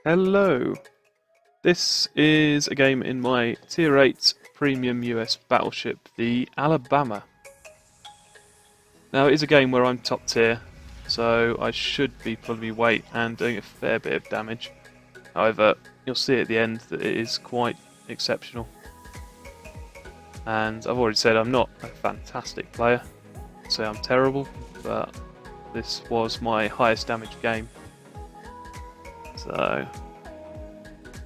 Hello! This is a game in my Tier 8 Premium US battleship, the Alablamma. Now it is a game where I'm top tier, so I should be pulling my weight and doing a fair bit of damage. However, you'll see at the end that it is quite exceptional. And I've already said I'm not a fantastic player, I'd say I'm terrible, but this was my highest damage game. So,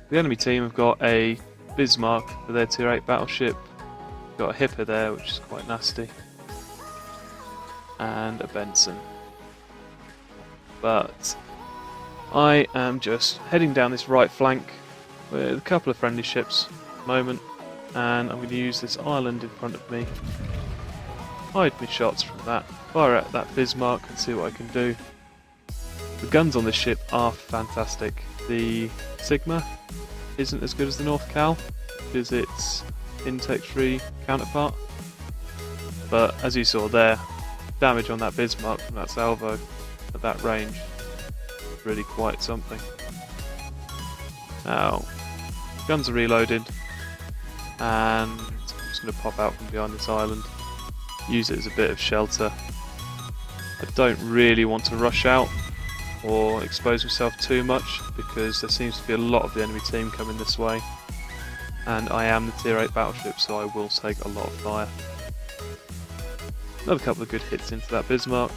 the enemy team have got a Bismarck for their Tier 8 battleship, got a Hipper there which is quite nasty, and a Benson. But I am just heading down this right flank with a couple of friendly ships at the moment, and I'm going to use this island in front of me, hide my shots from that, fire at that Bismarck and see what I can do. The guns on this ship are fantastic. The Sigma isn't as good as the North Cal because it's intake 3 counterpart, but as you saw there, damage on that Bismarck from that salvo at that range is really quite something. Now, guns are reloaded, and I'm just going to pop out from behind this island, use it as a bit of shelter. I don't really want to rush out or expose myself too much because there seems to be a lot of the enemy team coming this way, and I am the Tier 8 battleship, so I will take a lot of fire. Another couple of good hits into that Bismarck,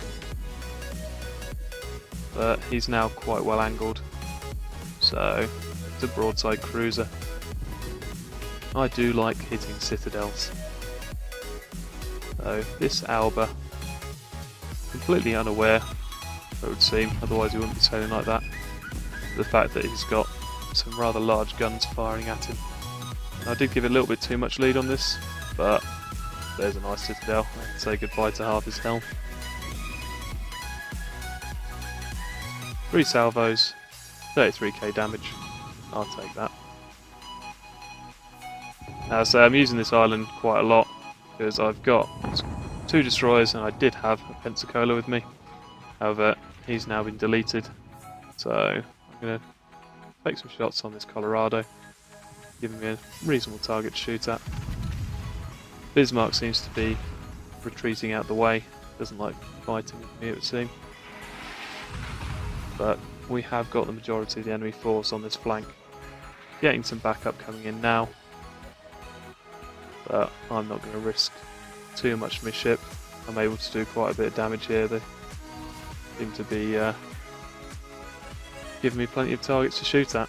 but he's now quite well angled, so it's a broadside cruiser. I do like hitting citadels. So this Alba, completely unaware, it would seem, otherwise he wouldn't be sailing like that. The fact that he's got some rather large guns firing at him. I did give it a little bit too much lead on this, but there's a nice citadel. I can say goodbye to half his health. 3 salvos, 33k damage. I'll take that. So I'm using this island quite a lot because I've got 2 destroyers and I did have a Pensacola with me. However, he's now been deleted, so I'm going to take some shots on this Colorado, giving me a reasonable target to shoot at. Bismarck seems to be retreating out the way, doesn't like fighting with me, it would seem. But we have got the majority of the enemy force on this flank, getting some backup coming in now, but I'm not going to risk too much of my ship. I'm able to do quite a bit of damage here. They seem to be giving me plenty of targets to shoot at.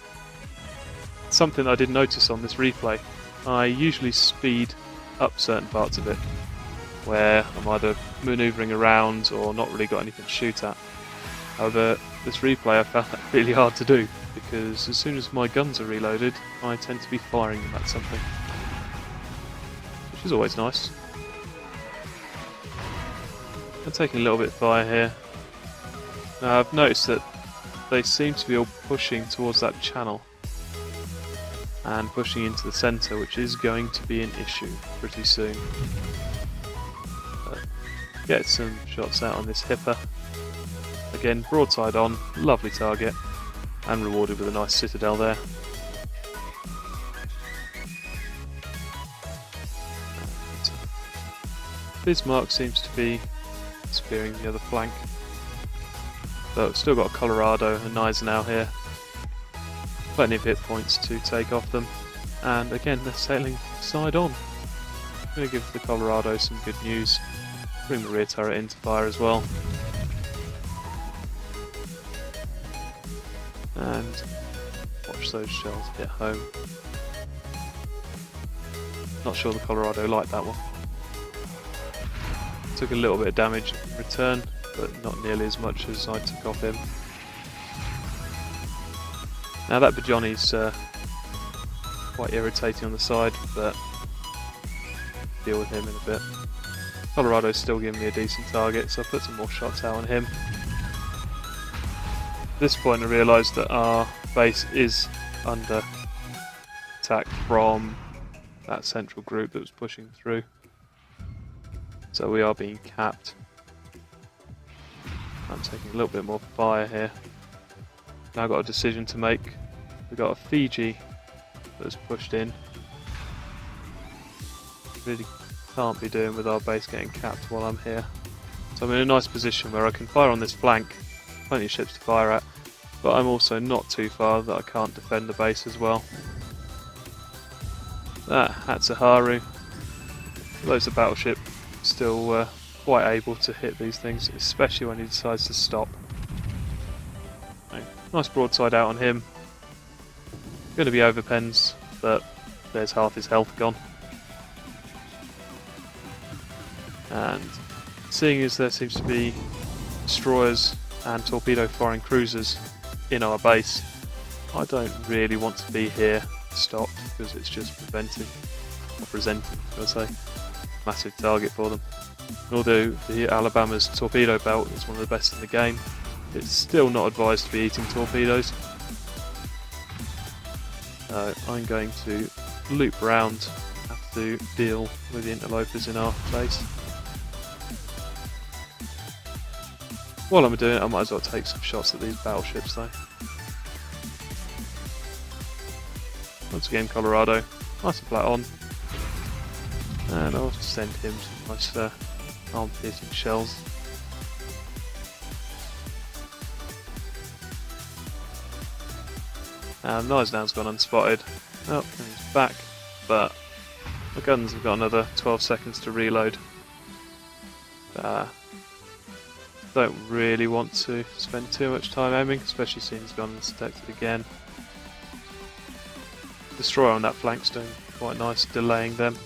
Something I did notice on this replay, I usually speed up certain parts of it, where I'm either manoeuvring around or not really got anything to shoot at. However, this replay I found that really hard to do, because as soon as my guns are reloaded, I tend to be firing them at something, which is always nice. I'm taking a little bit of fire here. Now I've noticed that they seem to be all pushing towards that channel and pushing into the centre, which is going to be an issue pretty soon. Get some shots out on this Hipper. Again, broadside on, lovely target, and rewarded with a nice citadel there. And Bismarck seems to be spearing the other flank. But we've still got a Colorado and Gneisenau here. Plenty of hit points to take off them. And again, they're sailing side on. I'm going to give the Colorado some good news. Bring the rear turret into fire as well. And watch those shells hit home. Not sure the Colorado liked that one. Took a little bit of damage in return, but not nearly as much as I took off him. Now that Bajoni's quite irritating on the side, but deal with him in a bit. Colorado's still giving me a decent target, so I'll put some more shots out on him. At this point I realised that our base is under attack from that central group that was pushing through. So we are being capped. I'm taking a little bit more fire here. Now I've got a decision to make. We've got a Fiji that's pushed in. Really can't be doing with our base getting capped while I'm here. So I'm in a nice position where I can fire on this flank, plenty of ships to fire at, but I'm also not too far that I can't defend the base as well. That Hatsuharu, loads of battleship, still quite able to hit these things, especially when he decides to stop. Nice broadside out on him. Going to be overpens, but there's half his health gone. And seeing as there seems to be destroyers and torpedo firing cruisers in our base, I don't really want to be here stopped because it's just presenting, should I say, massive target for them. And although the Alabama's torpedo belt is one of the best in the game, it's still not advised to be eating torpedoes. So I'm going to loop round, have to deal with the interlopers in our base. While I'm doing it, I might as well take some shots at these battleships though. Once again, Colorado, nice and flat on. And I'll send him some nice arm-piercing shells. And Gneisenau's gone unspotted. Oh, and he's back, but my guns have got another 12 seconds to reload. Don't really want to spend too much time aiming, especially seeing he's gone and detected again. Destroyer on that flank's doing quite nice, delaying them.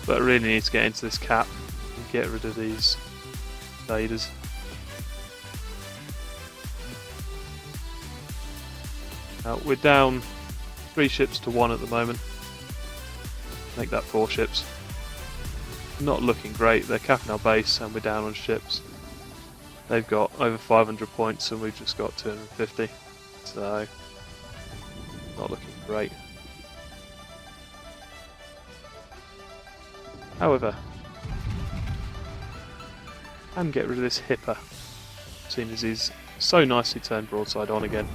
But I really need to get into this cap and get rid of these invaders. We're down 3 ships to 1 at the moment. Make that 4 ships. Not looking great, they're capping our base and we're down on ships. They've got over 500 points and we've just got 250, so not looking great. However, I can get rid of this hipper, seeing as he's so nicely turned broadside on again.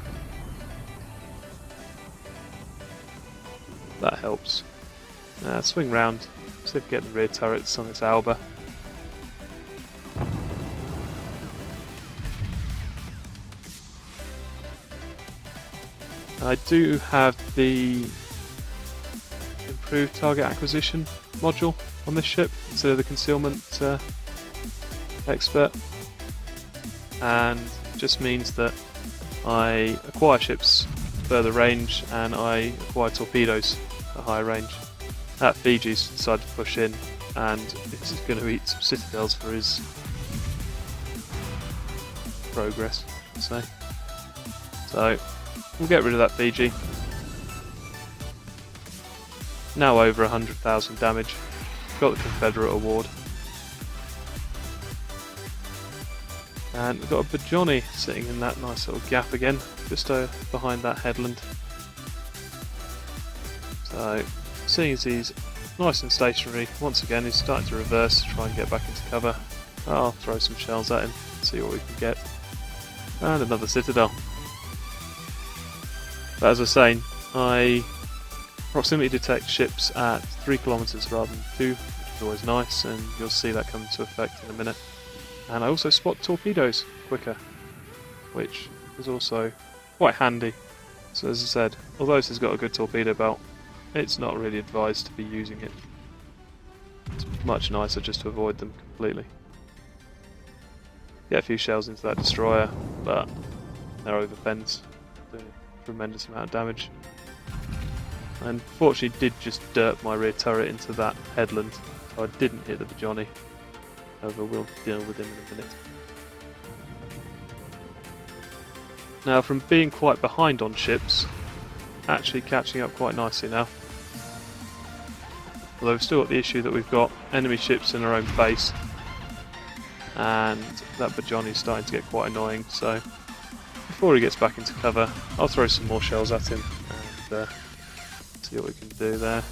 That helps. Swing round, see if we get the rear turrets on its Alba. I do have the improved target acquisition module on this ship instead of the concealment expert, and it just means that I acquire ships further range and I acquire torpedoes at higher range. That Fiji's decided to push in and is going to eat some citadels for his progress, I'd say. So we'll get rid of that Fiji. Now over 100,000 damage. Got the Confederate award. And we've got a Bajoni sitting in that nice little gap again, just behind that headland. So, seeing as he's nice and stationary, once again he's starting to reverse to try and get back into cover. I'll throw some shells at him, see what we can get. And another citadel. But as I was saying, I proximity detect ships at 3 kilometers rather than 2, which is always nice, and you'll see that come into effect in a minute. And I also spot torpedoes quicker, which is also quite handy. So as I said, although this has got a good torpedo belt, it's not really advised to be using it. It's much nicer just to avoid them completely. Get a few shells into that destroyer, but they're overpens, doing a tremendous amount of damage. And fortunately did just dirt my rear turret into that headland, so I didn't hit the Bajoni. However, we'll deal with him in a minute. Now, from being quite behind on ships, actually catching up quite nicely now. Although we've still got the issue that we've got enemy ships in our own base, and that Bajoni's starting to get quite annoying, so before he gets back into cover, I'll throw some more shells at him and see what we can do there.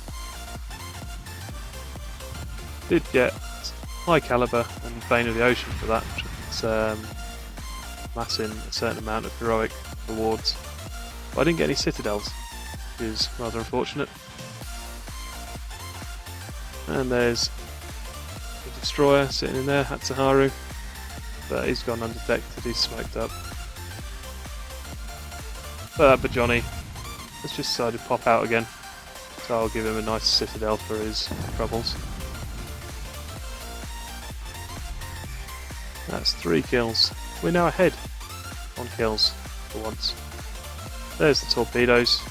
Did get high caliber and Bane of the Ocean for that, which is amassing a certain amount of heroic rewards. But I didn't get any citadels, which is rather unfortunate. And there's the destroyer sitting in there, Hatsuharu, but he's gone undetected, he's smoked up. But Bajoni has just decided to pop out again, so I'll give him a nice citadel for his troubles. That's 3 kills. We're now ahead on kills for once. There's the torpedoes.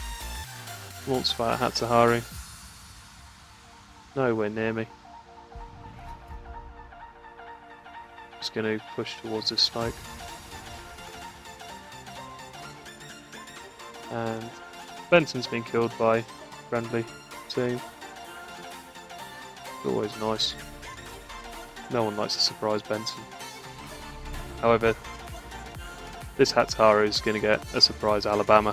Launched by Hatsuharu. Nowhere near me. Just going to push towards this smoke. And Benson's been killed by friendly team. It's always nice. No one likes to surprise Benson. However, this Hatsuharu is going to get a surprise Alablamma,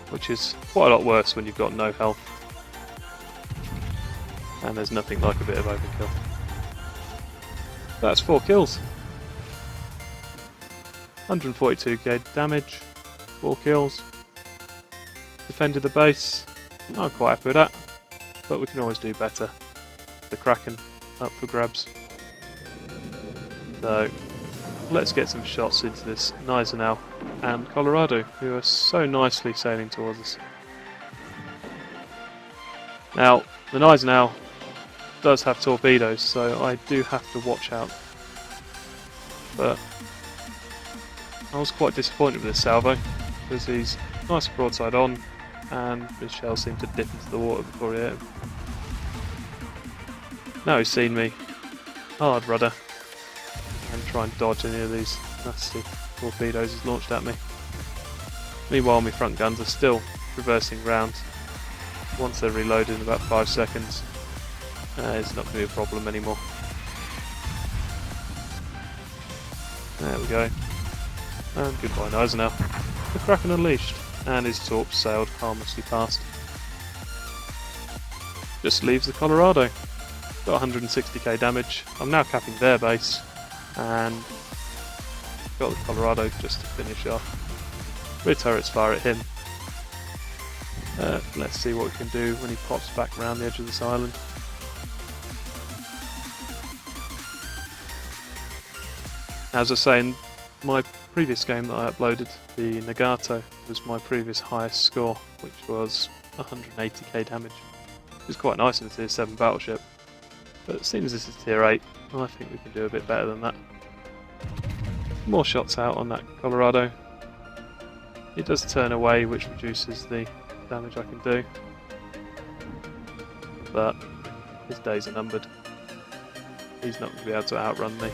which is quite a lot worse when you've got no health. And there's nothing like a bit of overkill. That's 4 kills. 142k damage, 4 kills. Defended the base. I'm quite happy with that, but we can always do better. The Kraken up for grabs. So let's get some shots into this Gneisenau and Colorado, who are so nicely sailing towards us. Now, the Gneisenau does have torpedoes, so I do have to watch out. But I was quite disappointed with this salvo, because he's nice broadside on, and his shell seemed to dip into the water before he hit him. Now he's seen me, hard rudder, and try and dodge any of these nasty torpedoes he's launched at me. Meanwhile, my front guns are still reversing round. Once they're reloaded in about 5 seconds, it's not going to be a problem anymore. There we go. And goodbye Gneisenau. The Kraken unleashed, and his torps sailed harmlessly past. Just leaves the Colorado. Got 160k damage. I'm now capping their base, and got the Colorado just to finish off. Rear turrets fire at him. Let's see what we can do when he pops back around the edge of this island. As I was saying, my previous game that I uploaded, the Nagato, was my previous highest score, which was 180k damage. It's quite nice in a tier 7 battleship, but seeing as this is tier 8, I think we can do a bit better than that. More shots out on that Colorado. It does turn away, which reduces the damage I can do, but his days are numbered. He's not going to be able to outrun me,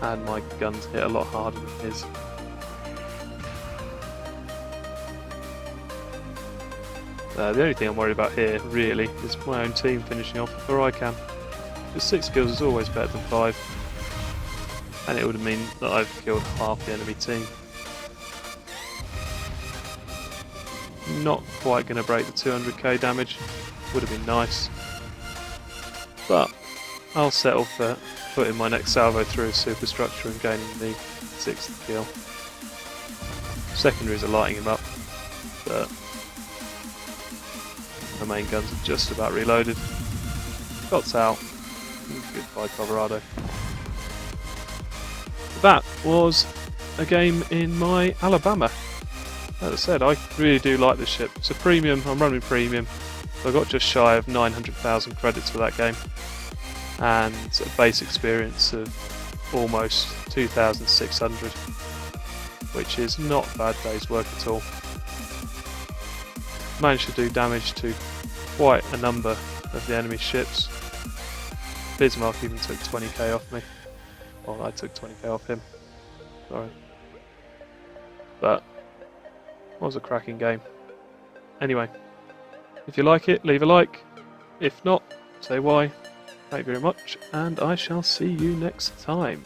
and my guns hit a lot harder than his. The only thing I'm worried about here, really, is my own team finishing off before I can. Because 6 kills is always better than 5, and it would mean that I've killed half the enemy team. Not quite going to break the 200k damage, would have been nice, but I'll settle for putting my next salvo through a superstructure and gaining the 6th kill. Secondaries are lighting him up, but the main guns are just about reloaded. Shots out. Goodbye Colorado. That was a game in my Alablamma. As I said, I really do like this ship. It's a premium, I'm running premium. So I got just shy of 900,000 credits for that game, and a base experience of almost 2,600, which is not a bad day's work at all. Managed to do damage to quite a number of the enemy ships. Bismarck even took 20k off me. Well, I took 20k off him. Sorry. But it was a cracking game. Anyway, if you like it, leave a like. If not, say why. Thank you very much, and I shall see you next time.